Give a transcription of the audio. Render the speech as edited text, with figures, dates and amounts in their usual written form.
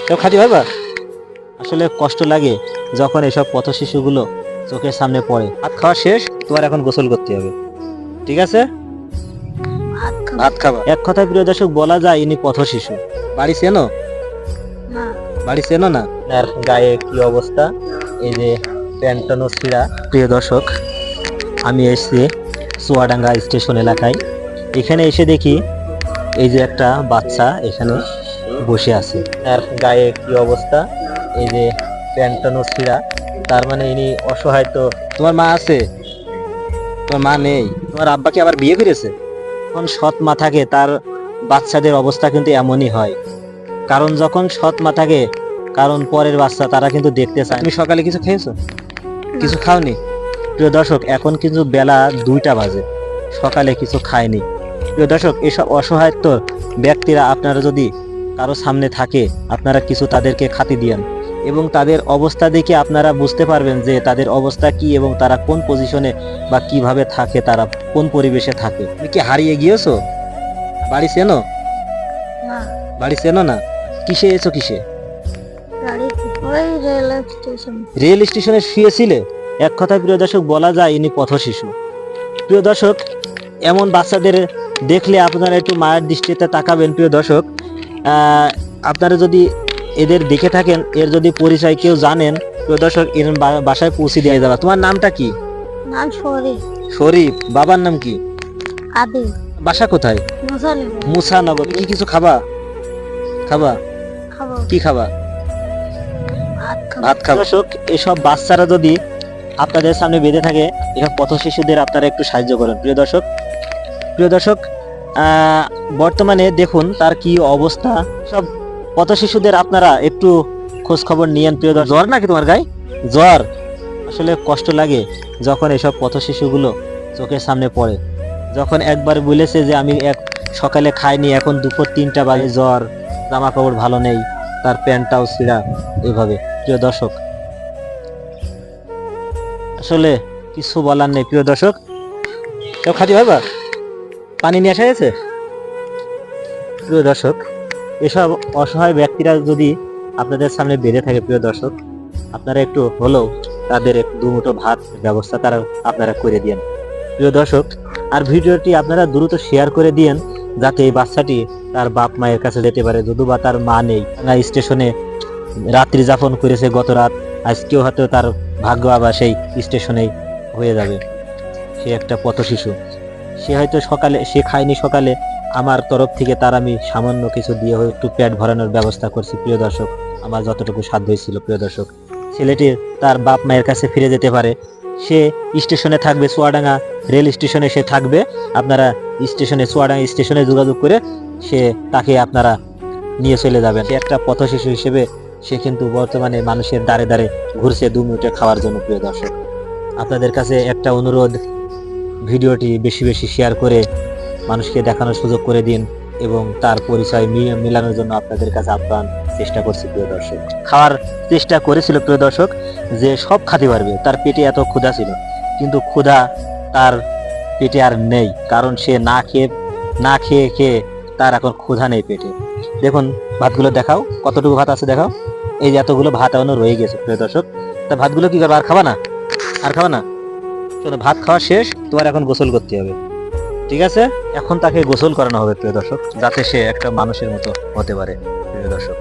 কেউ খাতি পারবা? আসলে কষ্ট লাগে যখন এসব পথ শিশুগুলো চোখের সামনে পড়ে। ভাত খাওয়া শেষ, তোমার এখন গোসল করতে হবে, ঠিক আছে? ভাত খাবা। এক কথায় প্রিয় দর্শক বলা যায় ইনি পথ শিশু। বাড়ি চেনো? বাড়ি চেনো না? আর গায়ে কি অবস্থা, এই যে প্যান্টানো ছিঁড়া। প্রিয় দর্শক, আমি এসেছি চুয়াডাঙ্গা স্টেশন এলাকায়। এখানে এসে দেখি এই যে একটা বাচ্চা এখানে বসে আছে, আর গায়ে কি অবস্থা, এই যে প্যান্টানো ছিঁড়া। তার মানে ইনি অসহায়। তো তোমার মা আছে? তোমার মা নেই। তোমার আব্বা কি আবার বিয়ে করেছে? যখন সৎ মা থাকে তার বাচ্চাদের অবস্থা কিন্তু এমনই হয়। কারণ যখন সৎ মা থাকে, কারণ পরের বাচ্চা তারা কিন্তু দেখতে চায়। তুমি সকালে কিছু খেয়েছো? কিছু খাওনি? প্রিয় দর্শক, এখন কিন্তু বেলা 2টা বাজে, সকালে কিছু খায়নি। প্রিয় দর্শক, এসব অসহায়ত্ব ব্যক্তিরা আপনারা যদি কারো সামনে থাকে, আপনারা কিছু তাদেরকে খাতি দিয়েন এবং তাদের অবস্থা দেখে আপনারা বুঝতে পারবেন যে তাদের অবস্থা কি এবং তারা কোন পজিশনে বা কিভাবে থাকে, তারা কোন পরিবেশে থাকে। তুমি কি হারিয়ে গিয়েছো? বাড়ি চেনো? বাড়ি চেনো না? কিসে এসো? কিসে? রেল স্টেশনে শুয়েছিলে। এক কথায় প্রিয় দর্শক বলা যায় ইনি পথ শিশু। প্রিয় দর্শক, এমন বাচ্চাদের দেখলে আপনারা একটু মায়ের দৃষ্টিতে তাকাবেন। প্রিয় দর্শক, আপনারা যদি এদের দেখে থাকেন, এর যদি পরিচয় কেউ জানেন, প্রিয় দর্শক এর বাসায় পৌঁছে দিয়ে যাবে। তোমার নামটা কি? নাম শরীফ। শরীফ। বাবার নাম কি? আদি। বাসা কোথায়? মুসানগর। কি কিছু খাবা? খাবা? কি খাবা? ভাত খাবা। দর্শক, এসব বাচ্চারা যদি আপনাদের সামনে বেঁধে থাকে, এসব পথ শিশুদের আপনারা একটু সাহায্য করেন। প্রিয় দর্শক, বর্তমানে দেখুন তার কি অবস্থা। সব পথ শিশুদের আপনারা একটু খোঁজ খবর নিয়েন। প্রিয় দর্শক, জ্বর নাকি তোমার গায়ে? জ্বর। আসলে কষ্ট লাগে যখন এসব পথ শিশুগুলো চোখের সামনে পড়ে। যখন একবার বলেছে যে আমি সকালে খাইনি, এখন দুপুর 3টা বাজে, জ্বর, জামা কাপড় ভালো নেই, তার প্যান্টটাও ছিঁড়া, এইভাবে। প্রিয় দর্শক, আসলে কিছু বলার নেই। প্রিয় দর্শক, কেউ খাতি ভাইবা? পানি নিয়ে আসা গেছে? প্রিয় দর্শক, এসব অসহায় ব্যক্তিরা যদি আপনাদের সামনে বেঁধে থাকে, প্রিয় দর্শক, আপনারা একটু হলেও তাদের দুমুঠো ভাত ব্যবস্থা আপনারা করে দিয়েন। প্রিয় দর্শক, আর ভিডিওটি আপনারা দ্রুত শেয়ার করে দিয়েন যাতে এই বাচ্চাটি তার বাপ মায়ের কাছে যেতে পারে। যদিও বা তার মা নেই, স্টেশনে রাত্রি যাপন করেছে গত রাত, আজকেও হয়তো তার ভাগ্য আবার সেই স্টেশনেই হয়ে যাবে। সে একটা পথ শিশু, সে হয়তো সকালে সে খায়নি। সকালে আমার তরফ থেকে তার আমি সামান্য কিছু দিয়ে একটু পেট ভরানোর ব্যবস্থা করছি। প্রিয় দর্শক, আমার যতটুকু সাধ্য হয়েছিল। প্রিয় দর্শক, ছেলেটি তার বাপ মায়ের কাছে ফিরে যেতে পারে। সে স্টেশনে থাকবে, চুয়াডাঙ্গা রেল স্টেশনে সে থাকবে। আপনারা চুয়াডাঙ্গা স্টেশনে যোগাযোগ করে তাকে আপনারা নিয়ে চলে যাবেন। সে একটা পথ শিশু হিসেবে সে কিন্তু বর্তমানে মানুষের দ্বারে দ্বারে ঘুরছে 2 মিনিটে খাওয়ার জন্য। প্রিয় দর্শক, আপনাদের কাছে একটা অনুরোধ, ভিডিওটি বেশি বেশি শেয়ার করে মানুষকে দেখানোর সুযোগ করে দিন এবং তার পরিচয় মিলানোর জন্য আপনাদের কাছে আপ্রাণ চেষ্টা করছি। প্রিয় দর্শক, খাওয়ার চেষ্টা করেছিল প্রিয় দর্শক, যে সব খাতে পারবে, তার পেটে এত ক্ষুধা ছিল, কিন্তু ক্ষুধা তার পেটে আর নেই, কারণ সে না খেয়ে তার এখন ক্ষুধা নেই পেটে। দেখুন ভাতগুলো দেখাও, কতটুকু ভাত আছে দেখাও। এই যে এতগুলো ভাত এখনো রয়ে গেছে। প্রিয় দর্শক, তা ভাতগুলো কি করবে? আর খাবা না? আর খাবা না? শোনো, ভাত খাওয়া শেষ, তোমার এখন গোসল করতে হবে, ঠিক আছে? এখন তাকে গোসল করানো হবে প্রিয় দর্শক, যাতে সে একটা মানুষের মতো হতে পারে। প্রিয় দর্শক।